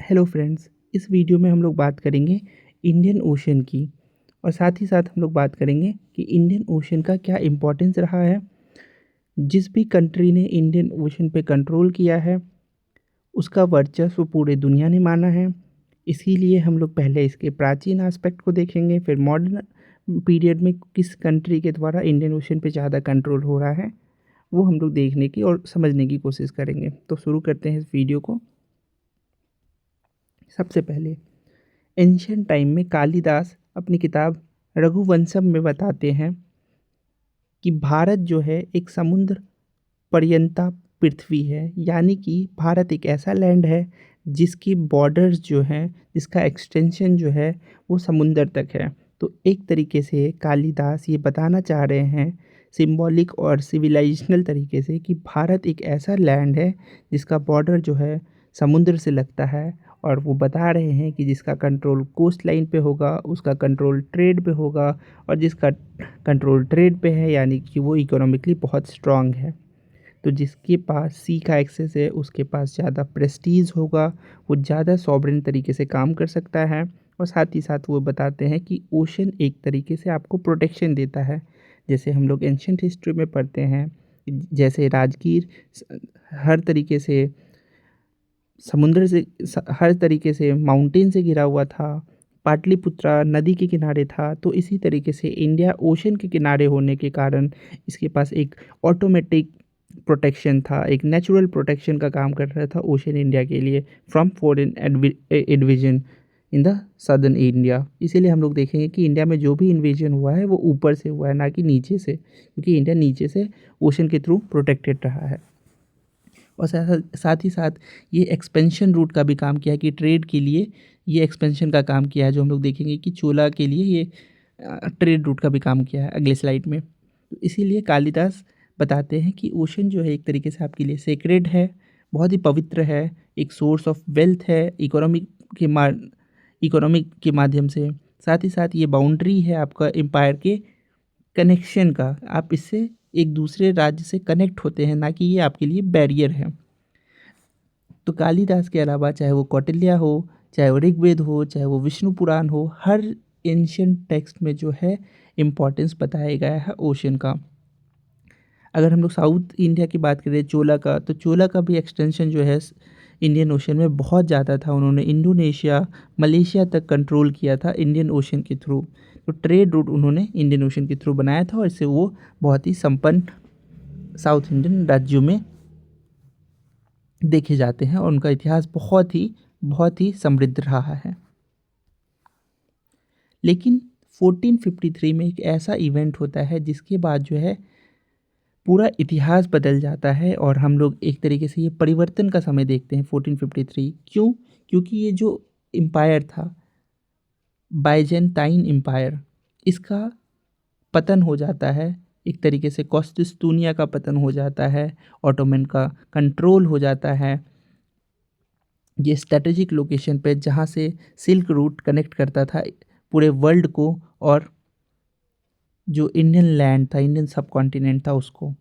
Hello friends, इस video में हम लोग बात करेंगे इंडियन ओशन की। और साथ ही साथ हम लोग बात करेंगे कि इंडियन ओशन का क्या इम्पोर्टेंस रहा है। जिस भी कंट्री ने इंडियन ओशन पे कंट्रोल किया है उसका वर्चस्व पूरे दुनिया ने माना है। इसीलिए हम लोग पहले इसके प्राचीन एस्पेक्ट को देखेंगे, फिर मॉडर्न पीरियड में किस कंट्री के द्वारा इंडियन ओशन पे ज़्यादा कंट्रोल हो रहा है वो हम लोग देखने की और समझने की कोशिश करेंगे। तो शुरू करते हैं इस वीडियो को। सबसे पहले एंशियंट टाइम में कालिदास अपनी किताब रघुवंशम में बताते हैं कि भारत जो है एक समुद्र पर्यंता पृथ्वी है, यानी कि भारत एक ऐसा लैंड है जिसकी बॉर्डर्स जो हैं, जिसका एक्सटेंशन जो है वो समुंदर तक है। तो एक तरीके से कालिदास ये बताना चाह रहे हैं सिंबॉलिक और सिविलाइजेशनल तरीके से कि भारत एक ऐसा लैंड है जिसका बॉर्डर जो है समुद्र से लगता है। और वो बता रहे हैं कि जिसका कंट्रोल कोस्ट लाइन पे होगा उसका कंट्रोल ट्रेड पे होगा, और जिसका कंट्रोल ट्रेड पे है यानी कि वो इकोनॉमिकली बहुत स्ट्रांग है। तो जिसके पास सी का एक्सेस है उसके पास ज़्यादा प्रेस्टीज होगा, वो ज़्यादा सॉवरेन तरीके से काम कर सकता है। और साथ ही साथ वो बताते हैं कि ओशन एक तरीके से आपको प्रोटेक्शन देता है। जैसे हम लोग एंशियंट हिस्ट्री में पढ़ते हैं, जैसे राजगीर हर तरीके से समुंदर से हर तरीके से माउंटेन से घिरा हुआ था, पाटलिपुत्रा नदी के किनारे था। तो इसी तरीके से इंडिया ओशन के किनारे होने के कारण इसके पास एक ऑटोमेटिक प्रोटेक्शन था, एक नेचुरल प्रोटेक्शन का काम कर रहा था ओशन इंडिया के लिए from foreign invasion in the southern India. इसीलिए हम लोग देखेंगे कि इंडिया में जो भी इन्वेजन हुआ है वो ऊपर से हुआ है, ना कि नीचे से, क्योंकि इंडिया नीचे से ओशन के थ्रू प्रोटेक्टेड रहा है। और साथ ही साथ ये एक्सपेंशन रूट का भी काम किया है कि ट्रेड के लिए ये एक्सपेंशन का काम किया है, जो हम लोग देखेंगे कि चोला के लिए ये ट्रेड रूट का भी काम किया है अगले स्लाइड में। तो इसीलिए कालिदास बताते हैं कि ओशन जो है एक तरीके से आपके लिए सेक्रेड है, बहुत ही पवित्र है, एक सोर्स ऑफ वेल्थ है इकोनॉमिक के माध्यम से। साथ ही साथ ये बाउंड्री है आपका एम्पायर के कनेक्शन का, आप इससे एक दूसरे राज्य से कनेक्ट होते हैं, ना कि ये आपके लिए बैरियर है। तो कालिदास के अलावा चाहे वो कौटिल्य हो, चाहे वो ऋग्वेद हो, चाहे वो विष्णु पुराण हो, हर एंशियंट टेक्स्ट में जो है इम्पोर्टेंस बताया गया है ओशन का। अगर हम लोग साउथ इंडिया की बात करें चोला का, तो चोला का भी एक्सटेंशन जो है इंडियन ओशन में बहुत ज़्यादा था। उन्होंने इंडोनेशिया मलेशिया तक कंट्रोल किया था इंडियन ओशन के थ्रू। तो ट्रेड रूट उन्होंने इंडियन ओशन के थ्रू बनाया था, और इससे वो बहुत ही संपन्न साउथ इंडियन राज्यों में देखे जाते हैं, और उनका इतिहास बहुत ही समृद्ध रहा है। लेकिन 1453 में एक ऐसा इवेंट होता है जिसके बाद जो है पूरा इतिहास बदल जाता है, और हम लोग एक तरीके से ये परिवर्तन का समय देखते हैं 1453। क्यों? क्योंकि ये जो एम्पायर था बाइजेंटाइन एम्पायर, इसका पतन हो जाता है। एक तरीके से कॉस्टुस्तुनिया का पतन हो जाता है, ऑटोमन का कंट्रोल हो जाता है। ये स्ट्रेटेजिक लोकेशन पे जहाँ से सिल्क रूट कनेक्ट करता था पूरे वर्ल्ड को, और जो इंडियन लैंड था, इंडियन सब कॉन्टिनेंट था उसको।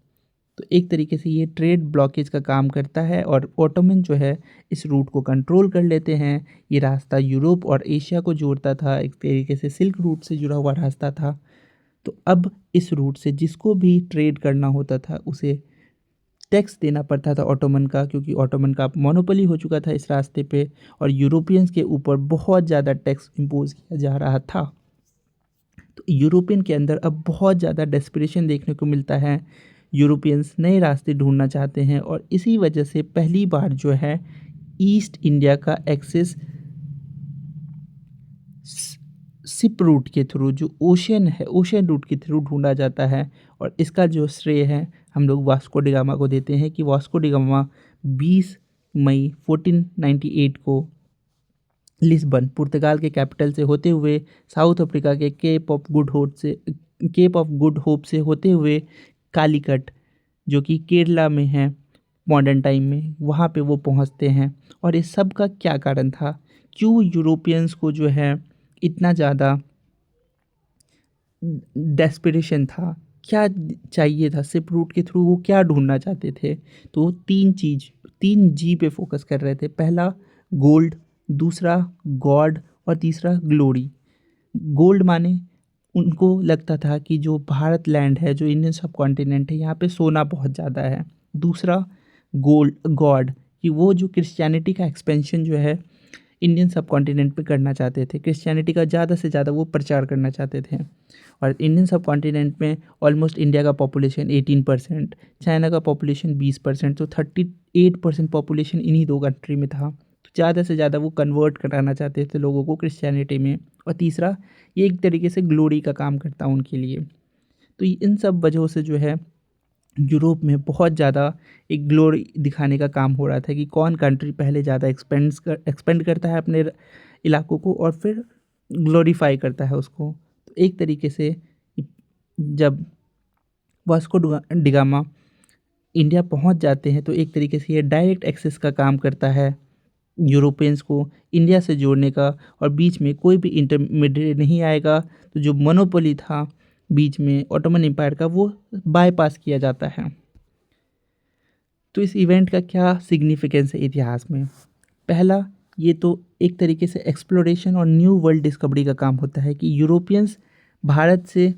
तो एक तरीके से ये ट्रेड ब्लॉकेज का काम करता है, और ओटोमन जो है इस रूट को कंट्रोल कर लेते हैं। ये रास्ता यूरोप और एशिया को जोड़ता था, एक तरीके से सिल्क रूट से जुड़ा हुआ रास्ता था। तो अब इस रूट से जिसको भी ट्रेड करना होता था उसे टैक्स देना पड़ता था ऑटोमन का, क्योंकि ऑटोमन का मोनोपोली हो चुका था इस रास्ते पे, और यूरोपियंस के ऊपर बहुत ज़्यादा टैक्स इम्पोज किया जा रहा था। तो यूरोपियन के अंदर अब बहुत ज़्यादा डेस्परेशन देखने को मिलता है। यूरोपियंस नए रास्ते ढूंढना चाहते हैं, और इसी वजह से पहली बार जो है ईस्ट इंडिया का एक्सेस शिप रूट के थ्रू, जो ओशन है ओशन रूट के थ्रू ढूंढा जाता है। और इसका जो श्रेय है हम लोग वास्को डी गामा को देते हैं कि वास्को डी गामा 20 मई 1498 को लिस्बन पुर्तगाल के कैपिटल से होते हुए साउथ अफ्रीका के केप ऑफ गुड होप से होते हुए कालीकट, जो कि केरला में है मॉडर्न टाइम में, वहाँ पे वो पहुँचते हैं। और इस सब का क्या कारण था? क्यों यूरोपियंस को जो है इतना ज़्यादा डेस्पिरेशन था? क्या चाहिए था शिप रूट के थ्रू? वो क्या ढूंढना चाहते थे? तो वो तीन जी पे फोकस कर रहे थे। पहला गोल्ड, दूसरा गॉड और तीसरा ग्लोरी। गोल्ड माने उनको लगता था कि जो भारत लैंड है, जो इंडियन सब कॉन्टिनेंट है, यहाँ पे सोना बहुत ज़्यादा है। दूसरा गोल्ड गॉड, कि वो जो क्रिश्चियनिटी का एक्सपेंशन जो है इंडियन सब कॉन्टिनेंट पे करना चाहते थे, क्रिश्चियनिटी का ज़्यादा से ज़्यादा वो प्रचार करना चाहते थे। और इंडियन सब कॉन्टिनेंट में ऑलमोस्ट इंडिया का पॉपुलेशन 18%, चाइना का पॉपुलेशन 20%, तो 38% पॉपुलेशन इन्हीं दो कंट्री में था। तो ज़्यादा से ज़्यादा वो कन्वर्ट कराना चाहते थे लोगों को क्रिश्चियनिटी में। और तीसरा, ये एक तरीके से ग्लोरी का काम करता उनके लिए। तो इन सब वजहों से जो है यूरोप में बहुत ज़्यादा एक ग्लोरी दिखाने का काम हो रहा था कि कौन कंट्री पहले ज़्यादा एक्सपेंड करता है अपने इलाकों को और फिर ग्लोरीफाई करता है उसको। तो एक तरीके से जब वास्को डिगामा इंडिया पहुंच जाते हैं तो एक तरीके से ये डायरेक्ट एक्सेस का काम करता है यूरोपियंस को इंडिया से जोड़ने का, और बीच में कोई भी इंटरमीडिएट नहीं आएगा। तो जो मोनोपोली था बीच में ऑटोमन एम्पायर का, वो बाईपास किया जाता है। तो इस इवेंट का क्या सिग्निफिकेंस है इतिहास में? पहला, ये तो एक तरीके से एक्सप्लोरेशन और न्यू वर्ल्ड डिस्कवरी का काम होता है कि यूरोपियंस भारत से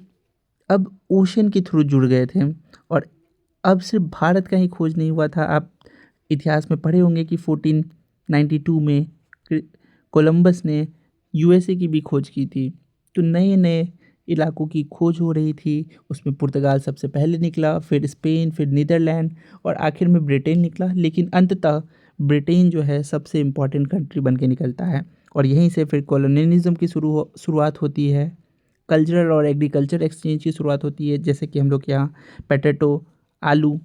अब ओशन के थ्रू जुड़ गए थे। और अब सिर्फ भारत का ही खोज नहीं हुआ था। आप इतिहास में पढ़े होंगे कि 1492 में कोलंबस ने यूएसए की भी खोज की थी। तो नए नए इलाकों की खोज हो रही थी। उसमें पुर्तगाल सबसे पहले निकला, फिर स्पेन, फिर नीदरलैंड और आखिर में ब्रिटेन निकला। लेकिन अंततः ब्रिटेन जो है सबसे इम्पॉर्टेंट कंट्री बन के निकलता है। और यहीं से फिर कॉलोनियलिज्म की शुरुआत होती है। कल्चरल और एग्रीकल्चर एक्सचेंज की शुरुआत होती है, जैसे कि हम लोग यहाँ पोटैटो, आलू,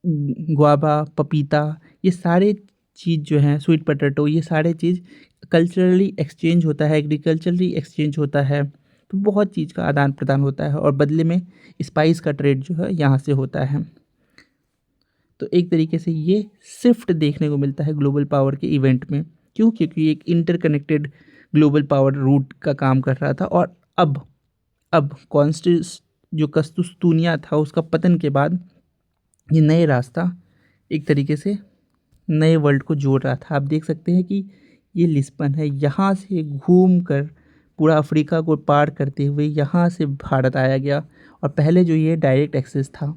गुआवा, पपीता, ये सारे चीज़ जो हैं, स्वीट पोटैटो, ये सारे चीज़ कल्चरली एक्सचेंज होता है, एग्रीकल्चरली एक्सचेंज होता है। तो बहुत चीज़ का आदान प्रदान होता है और बदले में स्पाइस का ट्रेड जो है यहाँ से होता है। तो एक तरीके से ये शिफ्ट देखने को मिलता है ग्लोबल पावर के इवेंट में। क्यों? क्योंकि एक इंटरकनेक्टेड ग्लोबल पावर रूट का काम कर रहा था। और अब कॉन्स्टिस जो कस्तूनिया था उसका पतन के बाद ये नए रास्ता एक तरीके से नए वर्ल्ड को जोड़ रहा था। आप देख सकते हैं कि ये लिस्बन है, यहाँ से घूम कर पूरा अफ्रीका को पार करते हुए यहाँ से भारत आया गया। और पहले जो ये डायरेक्ट एक्सेस था,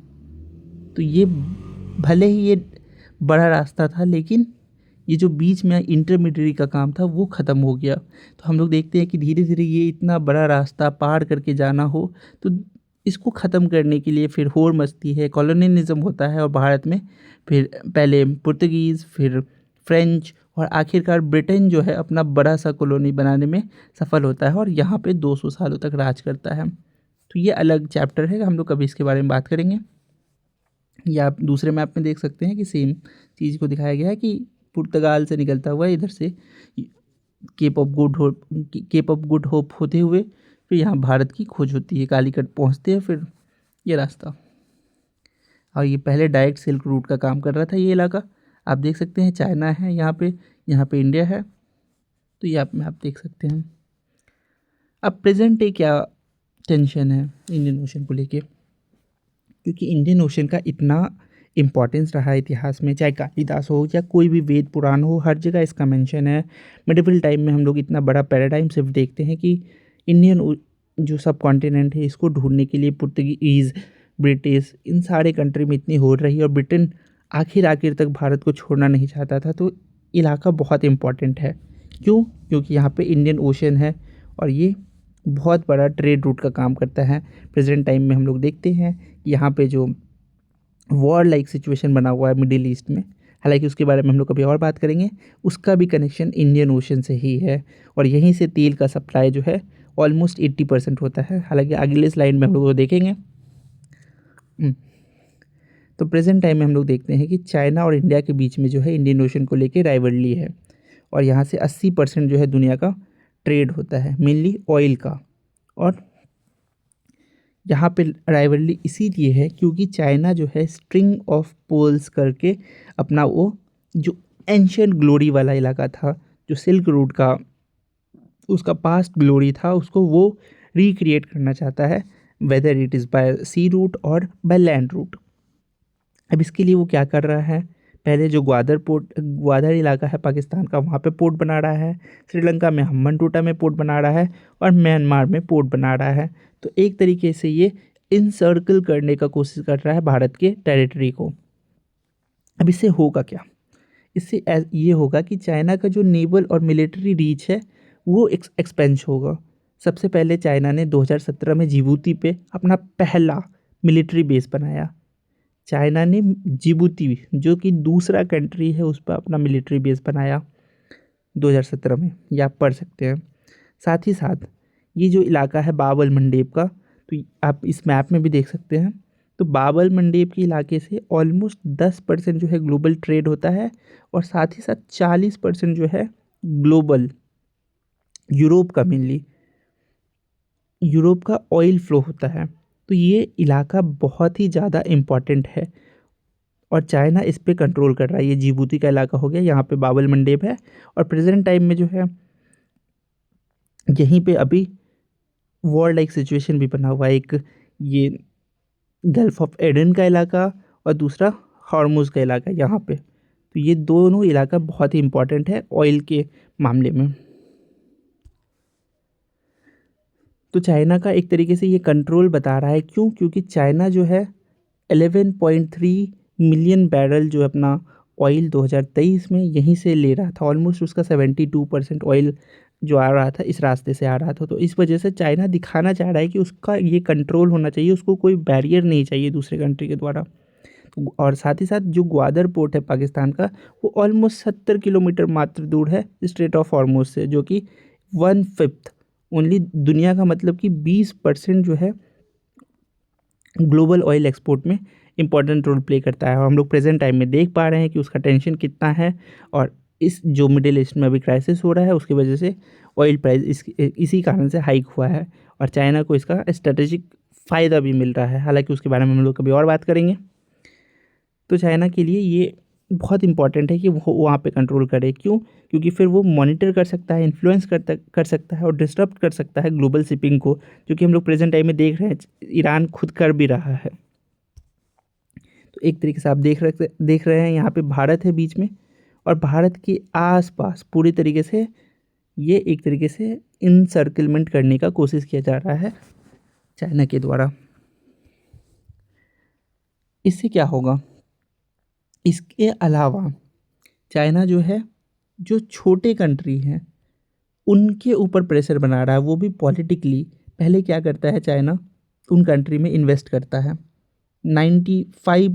तो ये भले ही ये बड़ा रास्ता था, लेकिन ये जो बीच में इंटरमीडिएट का काम था वो ख़त्म हो गया। तो हम लोग देखते हैं कि धीरे धीरे ये इतना बड़ा रास्ता पार करके जाना हो, तो इसको ख़त्म करने के लिए फिर होड़ मचती है, कॉलोनियलिज्म होता है। और भारत में फिर पहले पुर्तगीज़, फिर फ्रेंच और आखिरकार ब्रिटेन जो है अपना बड़ा सा कॉलोनी बनाने में सफल होता है और यहाँ पे 200 सालों तक राज करता है। तो ये अलग चैप्टर है, हम लोग कभी इसके बारे में बात करेंगे। या आप दूसरे मैप में देख सकते हैं कि सेम चीज़ को दिखाया गया है कि पुर्तगाल से निकलता हुआ इधर से केप ऑफ गुड होप होते हुए फिर यहाँ भारत की खोज होती है, कालीकट पहुँचते हैं, फिर ये रास्ता। और ये पहले डायरेक्ट सिल्क रूट का काम कर रहा था ये इलाका। आप देख सकते हैं चाइना है यहाँ पे इंडिया है। तो ये आप देख सकते हैं। अब प्रेजेंट डे क्या टेंशन है इंडियन ओशन को लेके, क्योंकि इंडियन ओशन का इतना इम्पॉर्टेंस रहा है इतिहास में, चाहे कालिदास हो या कोई भी वेद पुराण हो, हर जगह इसका मेंशन है। मिडिवल टाइम में हम लोग इतना बड़ा पैराडाइम शिफ्ट देखते हैं कि इंडियन जो सब कॉन्टिनेंट है इसको ढूंढने के लिए पुर्तगीज़, ब्रिटिश, इन सारे कंट्री में इतनी होड़ रही और ब्रिटेन आखिर तक भारत को छोड़ना नहीं चाहता था। तो इलाका बहुत इम्पॉर्टेंट है। क्यों? क्योंकि यहाँ पे इंडियन ओशन है और ये बहुत बड़ा ट्रेड रूट का काम करता है। प्रेजेंट टाइम में हम लोग देखते हैं यहाँ पे जो वॉर लाइक सिचुएशन बना हुआ है मिडिल ईस्ट में, हालांकि उसके बारे में हम लोग कभी और बात करेंगे, उसका भी कनेक्शन इंडियन ओशन से ही है। और यहीं से तेल का सप्लाई जो है ऑलमोस्ट 80% होता है। हालांकि अगले स्लाइड में हम लोग वो देखेंगे। तो प्रेजेंट टाइम में हम लोग देखते हैं कि चाइना और इंडिया के बीच में जो है इंडियन ओशन को लेके राइवलरी है। और यहाँ से 80% जो है दुनिया का ट्रेड होता है, मेनली ऑयल का। और यहाँ पे राइवलरी इसीलिए है क्योंकि चाइना जो है स्ट्रिंग ऑफ पोल्स करके अपना वो जो एंशियंट ग्लोरी वाला इलाका था, जो सिल्क रूट का उसका पास्ट ग्लोरी था, उसको वो रिक्रिएट करना चाहता है, whether it is by sea route और बाय लैंड रूट। अब इसके लिए वो क्या कर रहा है? पहले जो ग्वादर इलाका है पाकिस्तान का, वहाँ पे पोर्ट बना रहा है, श्रीलंका में हम्बनटोटा में पोर्ट बना रहा है, और म्यांमार में पोर्ट बना रहा है। तो एक तरीके से ये इनसर्कल करने का कोशिश कर रहा है भारत के टेरिटरी को। अब इससे होगा क्या? इससे ये होगा कि चाइना का जो नेवल और मिलिट्री रीच है वो एक्सपेंस होगा। सबसे पहले चाइना ने 2017 में जिबूती पे अपना पहला मिलिट्री बेस बनाया। चाइना ने जिबूती, जो कि दूसरा कंट्री है, उस पर अपना मिलिट्री बेस बनाया 2017 में, ये आप पढ़ सकते हैं। साथ ही साथ ये जो इलाका है बाबल मंडेब का, तो आप इस मैप में भी देख सकते हैं, तो बाबल मंडेब के इलाके से ऑलमोस्ट 10% जो है ग्लोबल ट्रेड होता है, और साथ ही साथ 40% जो है ग्लोबल यूरोप का, मेनली यूरोप का ऑयल फ्लो होता है। तो ये इलाका बहुत ही ज़्यादा इम्पॉर्टेंट है और चाइना इस पे कंट्रोल कर रहा है। ये जिबूती का इलाका हो गया, यहाँ पे बाबल मंडेब है, और प्रेजेंट टाइम में जो है यहीं पे अभी वॉर लाइक सिचुएशन भी बना हुआ है। एक ये गल्फ ऑफ एडन का इलाका और दूसरा हॉर्मुज का इलाका यहाँ पे। तो ये दोनों इलाका बहुत ही इम्पोर्टेंट है ऑयल के मामले में। तो चाइना का एक तरीके से ये कंट्रोल बता रहा है, क्यों? क्योंकि चाइना जो है 11.3 मिलियन बैरल जो अपना ऑयल 2023 में यहीं से ले रहा था। ऑलमोस्ट उसका 72% ऑयल जो आ रहा था इस रास्ते से आ रहा था। तो इस वजह से चाइना दिखाना चाह रहा है कि उसका ये कंट्रोल होना चाहिए, उसको कोई बैरियर नहीं चाहिए दूसरे कंट्री के द्वारा। और साथ ही साथ जो ग्वादर पोर्ट है पाकिस्तान का, वो ऑलमोस्ट 70 किलोमीटर मात्र दूर है स्ट्रेट ऑफ हॉर्मुज से, जो कि 1/5 ओनली दुनिया का, मतलब कि 20% जो है ग्लोबल ऑयल एक्सपोर्ट में इम्पॉर्टेंट रोल प्ले करता है। और हम लोग प्रेजेंट टाइम में देख पा रहे हैं कि उसका टेंशन कितना है, और इस जो मिडिल ईस्ट में अभी क्राइसिस हो रहा है उसकी वजह से ऑयल प्राइस इसी कारण से हाइक हुआ है, और चाइना को इसका स्ट्रेटेजिक फ़ायदा भी मिल रहा है। हालांकि उसके बारे में हम लोग कभी और बात करेंगे। तो चाइना के लिए ये बहुत इंपॉर्टेंट है कि वो वहाँ पे कंट्रोल करे। क्यों? क्योंकि फिर वो मॉनिटर कर सकता है, इन्फ्लुएंस कर सकता है और डिस्टर्ब कर सकता है ग्लोबल शिपिंग को, जो कि हम लोग प्रेजेंट टाइम में देख रहे हैं ईरान खुद कर भी रहा है। तो एक तरीके से आप देख रहे हैं यहाँ पे भारत है बीच में, और भारत के आसपास पूरी तरीके से ये एक तरीके से इनसर्कलमेंट करने का कोशिश किया जा रहा है चाइना के द्वारा। इससे क्या होगा? इसके अलावा चाइना जो है, जो छोटे कंट्री हैं उनके ऊपर प्रेशर बना रहा है, वो भी पॉलिटिकली। पहले क्या करता है चाइना? उन कंट्री में इन्वेस्ट करता है। 95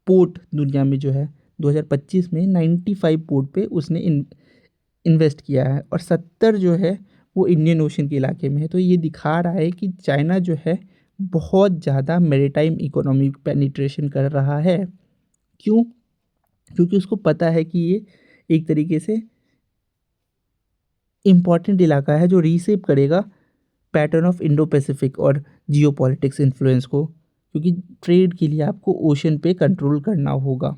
पोर्ट दुनिया में जो है 2025 में 95 पोर्ट पे उसने इन्वेस्ट किया है, और 70 जो है वो इंडियन ओशन के इलाके में है। तो ये दिखा रहा है कि चाइना जो है बहुत ज़्यादा मैरीटाइम इकोनॉमी पेनिट्रेशन कर रहा है। क्यों? क्योंकि उसको पता है कि ये एक तरीके से इम्पॉर्टेंट इलाका है जो रीसेप करेगा पैटर्न ऑफ इंडो पैसिफिक और जियो पॉलिटिक्स इन्फ्लुएंस को, क्योंकि ट्रेड के लिए आपको ओशन पे कंट्रोल करना होगा।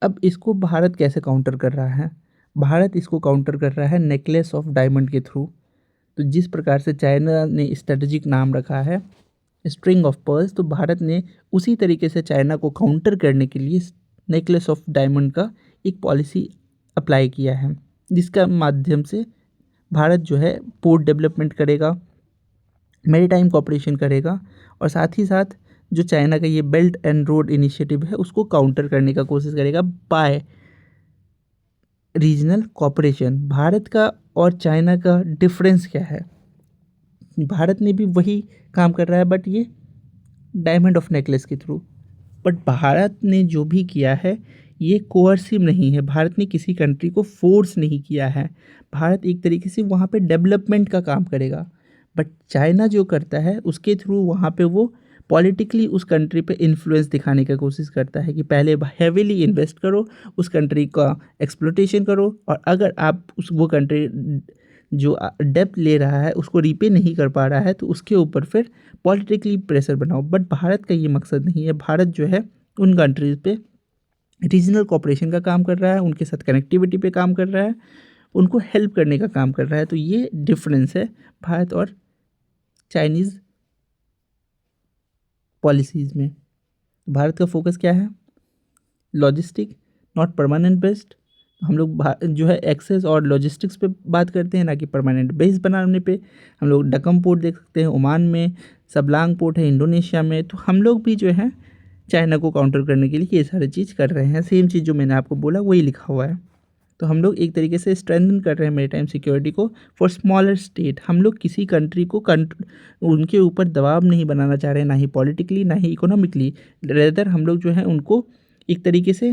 अब इसको भारत कैसे काउंटर कर रहा है? भारत इसको काउंटर कर रहा है नेकलेस ऑफ डायमंड के थ्रू। तो जिस प्रकार से चाइना ने स्ट्रेटेजिक नाम रखा है स्ट्रिंग ऑफ पर्ल्स, तो भारत ने उसी तरीके से चाइना को काउंटर करने के लिए नेकलेस ऑफ डायमंड का एक पॉलिसी अप्लाई किया है, जिसका माध्यम से भारत जो है पोर्ट डेवलपमेंट करेगा, मैरीटाइम कॉपरेशन करेगा, और साथ ही साथ जो चाइना का ये बेल्ट एंड रोड इनिशिएटिव है उसको काउंटर करने का कोशिश करेगा बाय रीजनल कॉपरेशन। भारत का और चाइना का डिफरेंस क्या है? भारत ने भी वही काम कर रहा है, बट ये डायमंड ऑफ नेकलेस के थ्रू। बट भारत ने जो भी किया है ये कोअर्सिव नहीं है, भारत ने किसी कंट्री को फोर्स नहीं किया है। भारत एक तरीके से वहाँ पे डेवलपमेंट का काम करेगा, बट चाइना जो करता है उसके थ्रू वहाँ पे वो पॉलिटिकली उस कंट्री पे इन्फ्लुएंस दिखाने की कोशिश करता है कि पहले हेविली इन्वेस्ट करो, उस कंट्री का एक्सप्लोटेशन करो, और अगर आप वो कंट्री जो डेप्थ ले रहा है उसको रीपे नहीं कर पा रहा है तो उसके ऊपर फिर पॉलिटिकली प्रेशर बनाओ। बट भारत का ये मकसद नहीं है। भारत जो है उन कंट्रीज़ पे रीजनल कॉपरेशन का काम कर रहा है, उनके साथ कनेक्टिविटी पे काम कर रहा है, उनको हेल्प करने का काम कर रहा है। तो ये डिफरेंस है भारत और चाइनीज़ पॉलिसीज़ में। भारत का फोकस क्या है? Logistic not permanent based. हम लोग जो है एक्सेस और लॉजिस्टिक्स पे बात करते हैं, ना कि परमानेंट बेस बनाने पे। हम लोग डकम पोर्ट देख सकते हैं ओमान में, सबलांग पोर्ट है इंडोनेशिया में। तो हम लोग भी जो है चाइना को काउंटर करने के लिए ये सारी चीज़ कर रहे हैं। सेम चीज़ जो मैंने आपको बोला वही लिखा हुआ है। तो हम लोग एक तरीके से स्ट्रेंथन कर रहे हैं मैरीटाइम सिक्योरिटी को फॉर स्मॉलर स्टेट। हम लोग किसी कंट्री को उनके ऊपर दबाव नहीं बनाना चाह रहे हैं, ना ही पॉलिटिकली ना ही इकोनॉमिकली। रेदर हम लोग जो है उनको एक तरीके से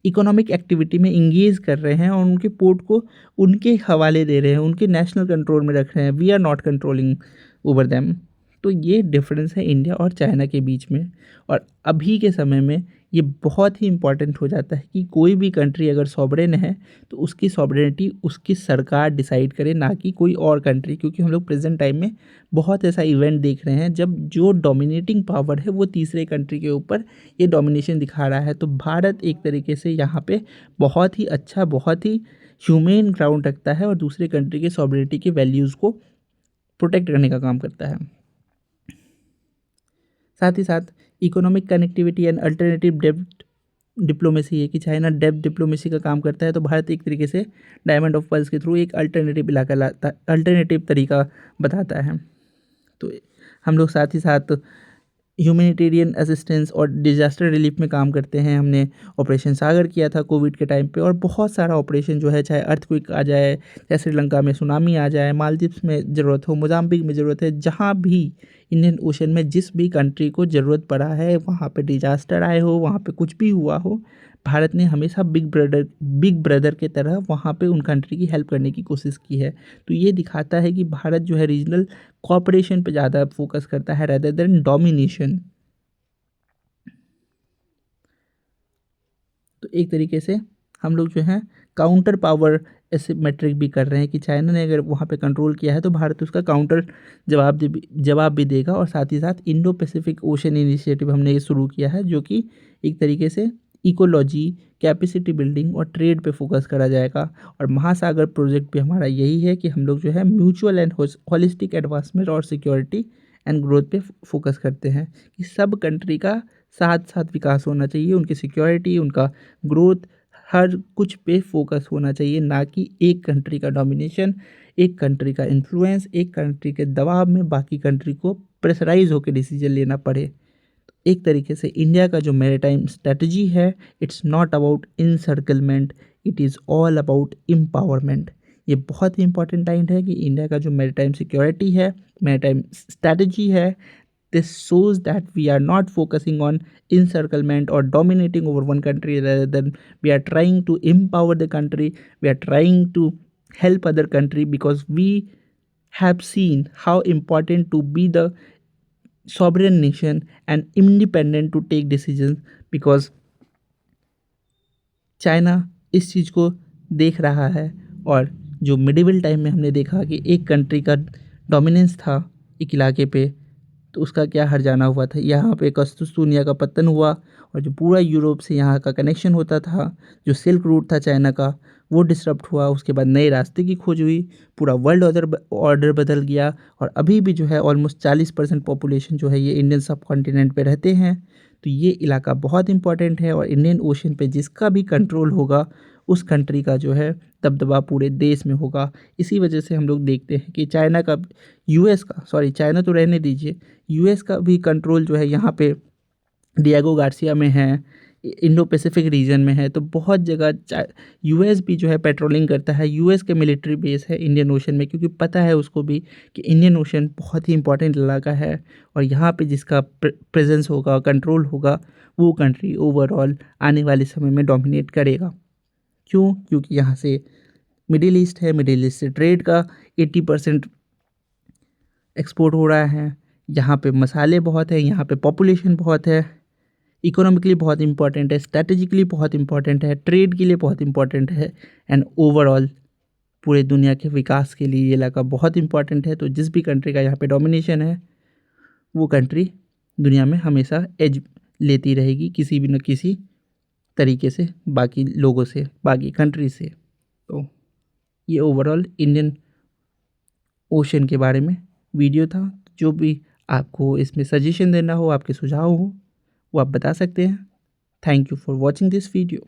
इकोनॉमिक एक्टिविटी में इंगेज कर रहे हैं और उनके पोर्ट को उनके हवाले दे रहे हैं, उनके नेशनल कंट्रोल में रख रहे हैं। We are not controlling over them. तो ये डिफरेंस है इंडिया और चाइना के बीच में। और अभी के समय में ये बहुत ही इम्पॉर्टेंट हो जाता है कि कोई भी कंट्री अगर सॉवरेन है तो उसकी सॉवरेनिटी उसकी सरकार डिसाइड करे, ना कि कोई और कंट्री। क्योंकि हम लोग प्रेजेंट टाइम में बहुत ऐसा इवेंट देख रहे हैं जब जो डोमिनेटिंग पावर है वो तीसरे कंट्री के ऊपर ये डोमिनेशन दिखा रहा है। तो भारत एक तरीके से यहाँ पे बहुत ही अच्छा, बहुत ही ह्यूमेन ग्राउंड रखता है और दूसरे कंट्री के सॉवरेनिटी के वैल्यूज़ को प्रोटेक्ट करने का काम करता है। साथ ही साथ इकोनॉमिक कनेक्टिविटी एंड अल्टरनेटिव डेब्ट डिप्लोमेसी है कि चाइना डेब्ट डिप्लोमेसी का काम करता है, तो भारत एक तरीके से डायमंड ऑफ पर्ल्स के थ्रू एक अल्टरनेटिव इलाका लाता, अल्टरनेटिव तरीका बताता है। तो हम लोग साथ ही साथ ह्यूमैनिटेरियन असिस्टेंस और डिजास्टर रिलीफ में काम करते हैं। हमने ऑपरेशन सागर किया था कोविड के टाइम पे, और बहुत सारा ऑपरेशन जो है, चाहे अर्थक्वेक आ जाए, चाहे श्रीलंका में सुनामी आ जाए, मालदीव्स में ज़रूरत हो, मोजाम्बिक में ज़रूरत है, जहाँ भी इंडियन ओशन में जिस भी कंट्री को ज़रूरत पड़ा है, वहाँ पे डिजास्टर आए हो, वहाँ पे कुछ भी हुआ हो, भारत ने हमेशा बिग ब्रदर के तरह वहाँ पे उन कंट्री की हेल्प करने की कोशिश की है। तो ये दिखाता है कि भारत जो है रीजनल कोऑपरेशन पे ज़्यादा फोकस करता है रेदर देन डोमिनेशन। तो एक तरीके से हम लोग जो है काउंटर पावर एसिमेट्रिक भी कर रहे हैं कि चाइना ने अगर वहाँ पे कंट्रोल किया है तो भारत उसका काउंटर जवाब भी देगा। और साथ ही साथ इंडो पैसिफिक ओशन इनिशिएटिव हमने ये शुरू किया है, जो कि एक तरीके से इकोलॉजी, कैपेसिटी बिल्डिंग और ट्रेड पे फोकस करा जाएगा। और महासागर प्रोजेक्ट भी हमारा यही है कि हम लोग जो है म्यूचुअल एंड हॉलिस्टिक एडवांसमेंट और सिक्योरिटी एंड ग्रोथ पे फोकस करते हैं कि सब कंट्री का साथ साथ विकास होना चाहिए, उनकी सिक्योरिटी, उनका ग्रोथ, हर कुछ पे फोकस होना चाहिए, ना कि एक कंट्री का डोमिनेशन, एक कंट्री का इन्फ्लुएंस, एक कंट्री के दबाव में बाकी कंट्री को प्रेशराइज होकर डिसीजन लेना पड़े। एक तरीके से इंडिया का जो मैरीटाइम स्ट्रेटजी है, it's not about encirclement, it is all about empowerment. ये बहुत ही इंपॉर्टेंट पॉइंट है कि इंडिया का जो मैरीटाइम सिक्योरिटी है, मैरीटाइम स्ट्रेटजी है, this shows that we are not focusing on encirclement or dominating over one country, rather than we are trying to empower the country, we are trying to help other country, because we have seen how important to be the sovereign nation and independent to take decisions, because China इस चीज़ को देख रहा है। और जो medieval time में हमने देखा कि एक कंट्री का डोमिनेंस था एक इलाके पे, तो उसका क्या हर्जाना हुआ था। यहाँ पे कस्तूसनिया का पतन हुआ और जो पूरा यूरोप से यहाँ का कनेक्शन होता था, जो सिल्क रूट था चाइना का, वो डिसरप्ट हुआ। उसके बाद नए रास्ते की खोज हुई, पूरा वर्ल्ड ऑर्डर बदल गया। और अभी भी जो है ऑलमोस्ट 40% पॉपुलेशन जो है ये इंडियन सब कॉन्टिनेंट पे रहते हैं। तो ये इलाका बहुत इंपॉर्टेंट है और इंडियन ओशन पे जिसका भी कंट्रोल होगा उस कंट्री का जो है दबदबा पूरे देश में होगा। इसी वजह से हम लोग देखते हैं कि चाइना का, यूएस का, सॉरी चाइना तो रहने दीजिए, यूएस का भी कंट्रोल जो है यहाँ पे डिएगो गार्सिया में है, इंडो पैसिफिक रीजन में है। तो बहुत जगह यूएस भी जो है पेट्रोलिंग करता है। यूएस के मिलिट्री बेस है इंडियन ओशन में, क्योंकि पता है उसको भी कि इंडियन ओशन बहुत ही इंपॉर्टेंट इलाका है और यहाँ पे जिसका प्रेजेंस होगा, कंट्रोल होगा, वो कंट्री ओवरऑल आने वाले समय में डोमिनेट करेगा। क्यों? क्योंकि यहाँ से मिडिल ईस्ट है, मिडिल ईस्ट से ट्रेड का 80% एक्सपोर्ट हो रहा है। यहाँ पे मसाले बहुत है, यहाँ पे पॉपुलेशन बहुत है, इकोनॉमिकली बहुत इंपॉर्टेंट है, स्ट्रैटेजिकली बहुत इंपॉर्टेंट है, ट्रेड के लिए बहुत इंपॉर्टेंट है, एंड ओवरऑल पूरे दुनिया के विकास के लिए ये इलाका बहुत इंपॉर्टेंट है। तो जिस भी कंट्री का यहाँ पे डोमिनेशन है, वो कंट्री दुनिया में हमेशा एज लेती रहेगी किसी भी न किसी तरीके से बाकी लोगों से, बाकी कंट्री से। तो ये ओवरऑल इंडियन ओशन के बारे में वीडियो था। जो भी आपको इसमें सजेशन देना हो, आपके सुझाव हो, वो आप बता सकते हैं। Thank you for watching this video.